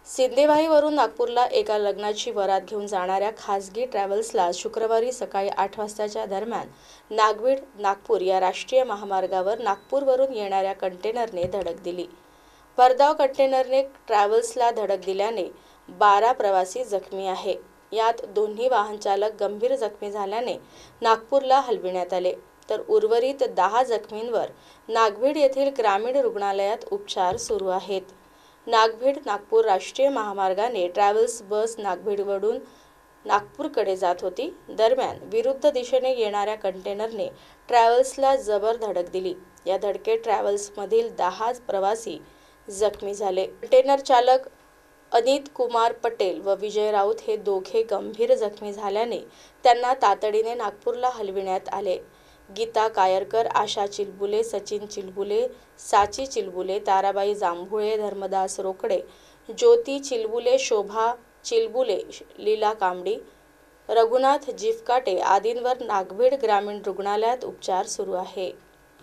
सिंदेवाहीवरून नागपूरला एका लग्नाची वरात घेऊन जाणाऱ्या खासगी ट्रॅव्हल्सला शुक्रवारी सकाळी 8 वाजताच्या दरम्यान नागवीड नागपूर या राष्ट्रीय महामार्गावर नागपूरवरून येणाऱ्या कंटेनरने धडक दिली। भरधाव कंटेनरने ट्रॅव्हल्सला धडक दिल्याने 12 प्रवासी जखमी आहे। यात दोन्ही वाहन चालक गंभीर जखमी झाल्याने नागपूरला हलविण्यात आले, तर उर्वरित 10 जखमींवर नागवीड येथील ग्रामीण रुग्णालयात उपचार सुरू आहेत। नागवीड नागपूर राष्ट्रीय महामार्गाने ट्रॅव्हल्स बस नागवीडवरून नागपूरकडे जात होती। दरम्यान विरुद्ध दिशेने येणाऱ्या कंटेनरने ट्रॅव्हल्सला जबर धडक दिली। या धडकेत ट्रॅव्हल्समधील 10 प्रवासी जखमी झाले। कंटेनर चालक अनित कुमार पटेल व विजय राऊत हे दोघे गंभीर जखमी झाल्याने त्यांना तातडीने नागपूरला हलविण्यात आले। गीता कायरकर, आशा चिलबुले, सचिन चिलबुले, साची चिलबुले, ताराबाई जांभुळे, धर्मदास रोकडे, ज्योती चिलबुले, शोभा चिलबुले, लीला कांबडी, रघुनाथ जिफकाटे आदींवर नागवीड ग्रामीण रुग्णालयात उपचार सुरू आहे।